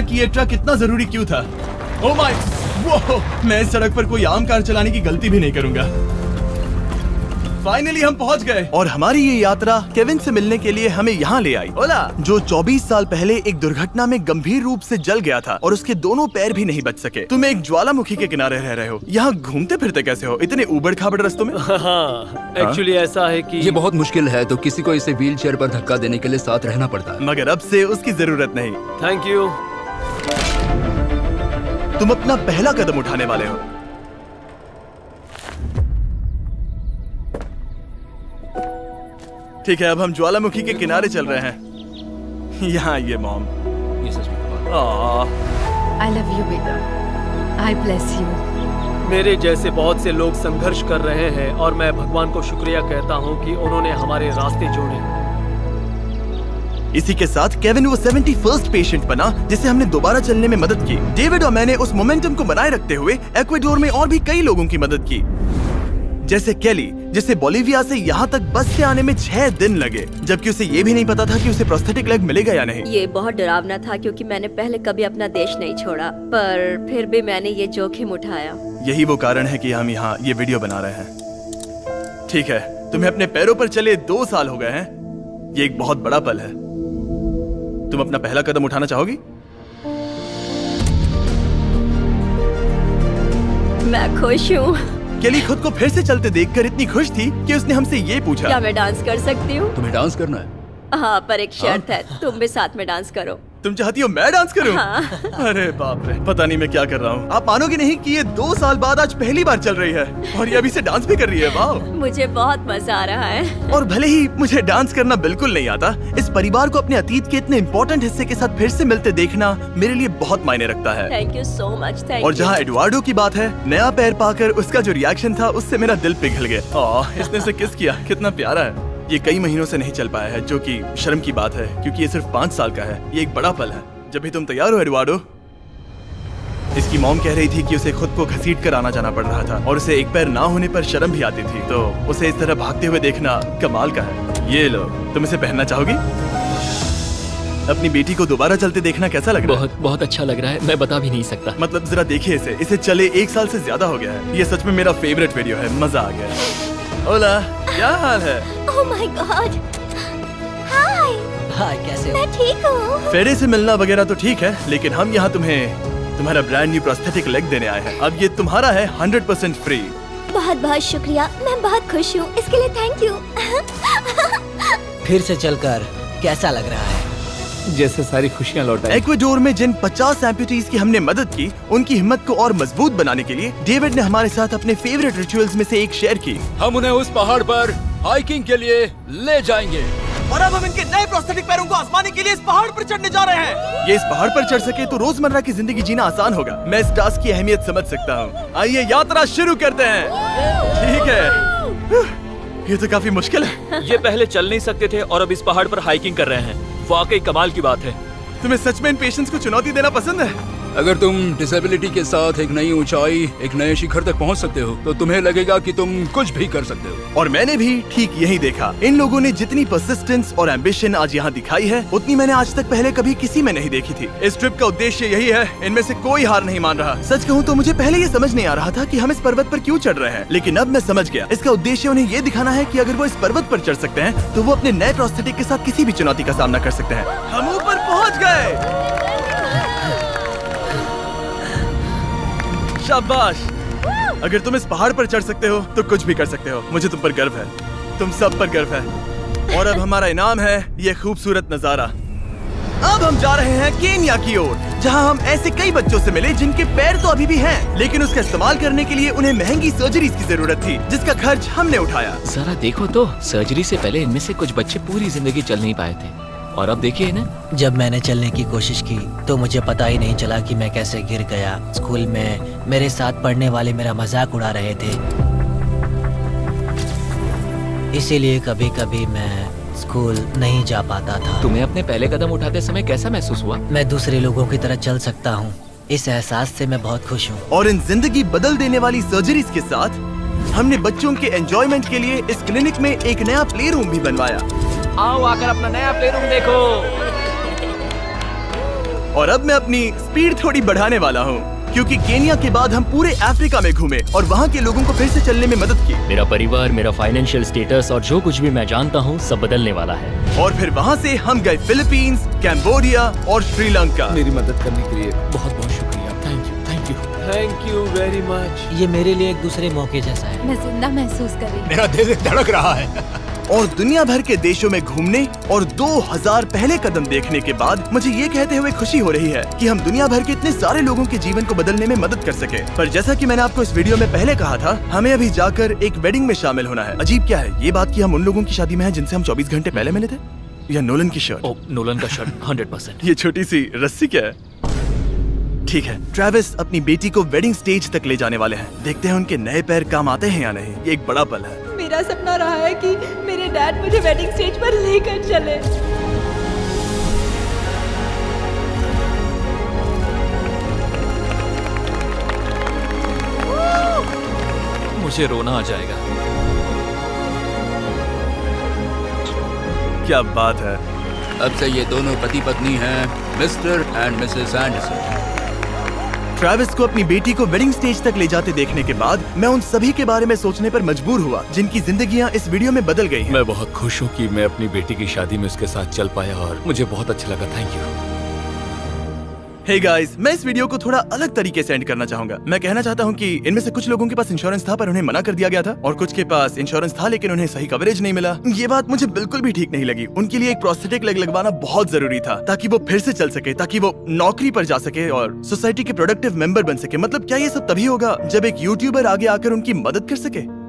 कि ये ट्रक इतना जरूरी क्यों था। ओह माय, वो मैं इस सड़क पर कोई आम कार चलाने की गलती भी नहीं करूंगा। फाइनली हम पहुंच गए और हमारी ये यात्रा केविन से मिलने के लिए हमें यहाँ ले आई। ओला, जो 24 साल पहले एक दुर्घटना में गंभीर रूप से जल गया था और उसके दोनों पैर भी नहीं बच सके। तुम एक ज्वालामुखी के किनारे रह रहे हो, यहाँ घूमते फिरते कैसे हो इतने उबड़ खाबड़ रास्तों में? हाँ, एक्चुअली ऐसा है कि ये बहुत मुश्किल है, तो किसी को इसे व्हील चेयर पर धक्का देने के लिए साथ रहना पड़ता है। मगर अब से उसकी जरूरत नहीं। Thank you. तुम अपना पहला कदम उठाने वाले हो। ठीक है, अब हम ज्वालामुखी के किनारे चल रहे हैं। यहाँ आइए मॉम। ये सच में I love you, बेटा। I bless you। मेरे जैसे बहुत से लोग संघर्ष कर रहे हैं और मैं भगवान को शुक्रिया कहता हूँ कि उन्होंने हमारे रास्ते जोड़े। इसी के साथ केविन वो 71st पेशेंट बना जिसे हमने दोबारा चलने में मदद की। डेविड और मैंने उस मोमेंटम को बनाए रखते हुए एक्वाडोर में और भी कई लोगों की मदद की, जैसे केली, जिसे बोलिविया से यहाँ तक बस से आने में 6 दिन लगे, जबकि उसे ये भी नहीं पता था कि उसे प्रोस्थेटिक लेग मिलेगा या नहीं। ये बहुत डरावना था क्योंकि मैंने पहले कभी अपना देश नहीं छोड़ा, पर फिर भी मैंने ये जोखिम उठाया। यही वो कारण है कि हम यहाँ ये वीडियो बना रहे हैं। ठीक है, तुम्हें अपने पैरों पर चले 2 साल हो गए हैं। ये एक बहुत बड़ा पल है। तुम अपना पहला कदम उठाना चाहोगी? मैं खुश हूँ। केली खुद को फिर से चलते देखकर इतनी खुश थी कि उसने हमसे ये पूछा, क्या मैं डांस कर सकती हूँ? तुम्हें डांस करना है? हाँ, पर एक शर्त है, तुम भी साथ में डांस करो। तुम चाहती हो मैं डांस करूं? हाँ। अरे बाप रे, पता नहीं मैं क्या कर रहा हूँ। आप मानोगे नहीं कि ये 2 साल बाद आज पहली बार चल रही है और ये अभी से डांस भी कर रही है। वाह, मुझे बहुत मजा आ रहा है। और और भले ही मुझे डांस करना बिल्कुल नहीं आता, इस परिवार को अपने अतीत के इतने इम्पोर्टेंट हिस्से के साथ फिर से मिलते देखना मेरे लिए बहुत मायने रखता है। Thank you so much. Thank और यू। जहाँ एडवार्डो की बात है, नया पैर पाकर उसका जो रिएक्शन था उससे मेरा दिल पिघल गया। इसने उसे किस किया, कितना प्यारा है। ये कई महीनों से नहीं चल पाया है, जो कि शर्म की बात है क्योंकि ये सिर्फ 5 साल का है। ये एक बड़ा पल है। जब भी तुम तैयार हो एडवार्डो। इसकी मॉम कह रही थी कि उसे खुद को घसीट कर आना जाना पड़ रहा था और उसे एक पैर ना होने पर शर्म भी आती थी, तो उसे इस तरह भागते हुए देखना कमाल का है। ये लो, तुम इसे पहनना चाहोगी? अपनी बेटी को दोबारा चलते देखना कैसा लग रहा है? बहुत बहुत अच्छा लग रहा है, मैं बता भी नहीं सकता। मतलब जरा देखिए इसे चले 1 साल से ज्यादा हो गया है। ये सच में मेरा फेवरेट वीडियो है, मजा आ गया। ओला, क्या हाल है? Oh my God. हाय। हाय, कैसे हो? मैं ठीक हूँ। फेरे से मिलना वगैरह तो ठीक है, लेकिन हम यहाँ तुम्हें तुम्हारा ब्रांड न्यू प्रोस्थेटिक लेग देने आए हैं। अब ये तुम्हारा है 100% फ्री। बहुत बहुत शुक्रिया, मैं बहुत खुश हूँ, इसके लिए थैंक यू। फिर से चलकर कैसा लग रहा है? जैसे सारी खुशियाँ लौट आई। एक्वाडोर में जिन 50 एम्पुटीज की हमने मदद की, उनकी हिम्मत को और मजबूत बनाने के लिए डेविड ने हमारे साथ अपने फेवरेट रिचुअल्स में से एक शेयर की। हम उन्हें उस पहाड़ पर हाइकिंग के लिए ले जाएंगे। और अब हम इनके नए प्रोस्थेटिक पैरों को आजमाने के लिए इस पहाड़ पर चढ़ने जा रहे हैं। ये इस पहाड़ पर चढ़ सके तो रोजमर्रा की जिंदगी जीना आसान होगा। मैं इस टास्क की अहमियत समझ सकता हूँ। आइए यात्रा शुरू करते हैं। ठीक है, ये तो काफी मुश्किल है। ये पहले चल नहीं सकते थे और अब इस पहाड़ पर हाइकिंग कर रहे हैं। वाकई कमाल की बात है। तुम्हें सच में इन पेशेंट्स को चुनौती देना पसंद है? अगर तुम डिसेबिलिटी के साथ एक नई ऊंचाई, एक नए शिखर तक पहुंच सकते हो, तो तुम्हें लगेगा कि तुम कुछ भी कर सकते हो। और मैंने भी ठीक यही देखा। इन लोगों ने जितनी परसिस्टेंस और एम्बिशन आज यहाँ दिखाई है, उतनी मैंने आज तक पहले कभी किसी में नहीं देखी थी। इस ट्रिप का उद्देश्य यही है, इनमें से कोई हार नहीं मान रहा। सच कहूँ तो मुझे पहले ये समझ नहीं आ रहा था कि हम इस पर्वत पर क्यों चढ़ रहे हैं, लेकिन अब मैं समझ गया। इसका उद्देश्य उन्हें ये दिखाना है कि अगर वो इस पर्वत पर चढ़ सकते हैं, तो वो अपने नए प्रोस्थेटिक के साथ किसी भी चुनौती का सामना कर सकते हैं। हम ऊपर पहुँच गए। शाबाश। अगर तुम इस पहाड़ पर चढ़ सकते हो तो कुछ भी कर सकते हो। मुझे तुम पर गर्व है, तुम सब पर गर्व है। और अब हमारा इनाम है ये खूबसूरत नजारा। अब हम जा रहे हैं केन्या की ओर, जहां हम ऐसे कई बच्चों से मिले जिनके पैर तो अभी भी हैं, लेकिन उसका इस्तेमाल करने के लिए उन्हें महंगी सर्जरीज की जरूरत थी, जिसका खर्च हमने उठाया। जरा देखो तो, सर्जरी से पहले इनमें से कुछ बच्चे पूरी जिंदगी चल नहीं पाए थे, और अब देखिए ना। जब मैंने चलने की कोशिश की तो मुझे पता ही नहीं चला कि मैं कैसे गिर गया। स्कूल में मेरे साथ पढ़ने वाले मेरा मजाक उड़ा रहे थे, इसीलिए कभी कभी मैं स्कूल नहीं जा पाता था। तुम्हें अपने पहले कदम उठाते समय कैसा महसूस हुआ? मैं दूसरे लोगों की तरह चल सकता हूँ, इस एहसास से मैं बहुत खुश हूँ। और इन जिंदगी बदल देने वाली सर्जरीज के साथ हमने बच्चों के एंजॉयमेंट के लिए इस क्लिनिक में एक नया प्ले रूम भी बनवाया। आओ आकर अपना नया प्ले रूम देखो। और अब मैं अपनी स्पीड थोड़ी बढ़ाने वाला हूँ, क्योंकि केनिया के बाद हम पूरे अफ्रीका में घूमे और वहाँ के लोगों को फिर से चलने में मदद की। मेरा परिवार, मेरा फाइनेंशियल स्टेटस और जो कुछ भी मैं जानता हूँ सब बदलने वाला है। और फिर वहाँ से हम गए फिलीपींस, कैम्बोडिया और श्रीलंका। मेरी मदद करने के लिए बहुत बहुत शुक्रिया। Thank you, thank you. Thank you very much. ये मेरे लिए एक दूसरे मौके जैसा है। मैं जिंदा महसूस कर रही हूँ। मेरा दिल धड़क रहा है। और दुनिया भर के देशों में घूमने और 2000 पहले कदम देखने के बाद मुझे ये कहते हुए खुशी हो रही है कि हम दुनिया भर के इतने सारे लोगों के जीवन को बदलने में मदद कर सके। पर जैसा कि मैंने आपको इस वीडियो में पहले कहा था, हमें अभी जाकर एक वेडिंग में शामिल होना है। अजीब क्या है ये बात कि हम उन लोगों की शादी में हैं जिनसे हम 24 घंटे पहले मिले थे। या नोलन की शर्ट। ओ, नोलन का शर्ट 100%। ये छोटी सी रस्सी क्या है? ठीक है, ट्रेविस अपनी बेटी को वेडिंग स्टेज तक ले जाने वाले हैं। देखते हैं उनके नए पैर काम आते हैं या नहीं। ये एक बड़ा पल है। मेरा सपना रहा है कि मेरे डैड मुझे वेडिंग स्टेज पर लेकर चले। मुझे रोना आ जाएगा। क्या बात है। अब से ये दोनों पति पत्नी हैं, mister and Mrs Anderson. Travis को अपनी बेटी को वेडिंग स्टेज तक ले जाते देखने के बाद मैं उन सभी के बारे में सोचने पर मजबूर हुआ जिनकी जिंदगियां इस वीडियो में बदल गई हैं। मैं बहुत खुश हूँ कि मैं अपनी बेटी की शादी में उसके साथ चल पाया और मुझे बहुत अच्छा लगा। Thank you. हे गाइस, मैं इस वीडियो को थोड़ा अलग तरीके से एंड करना चाहूंगा। मैं कहना चाहता हूँ कि इनमें से कुछ लोगों के पास इंश्योरेंस था पर उन्हें मना कर दिया गया था, और कुछ के पास इंश्योरेंस था लेकिन उन्हें सही कवरेज नहीं मिला। ये बात मुझे बिल्कुल भी ठीक नहीं लगी। उनके लिए एक प्रोस्थेटिक लेग लगवाना बहुत जरूरी था ताकि वो फिर से चल सके, ताकि वो नौकरी पर जा सके और सोसाइटी के प्रोडक्टिव मेंबर बन सके। मतलब क्या ये सब तभी होगा जब एक यूट्यूबर आगे आकर उनकी मदद कर सके?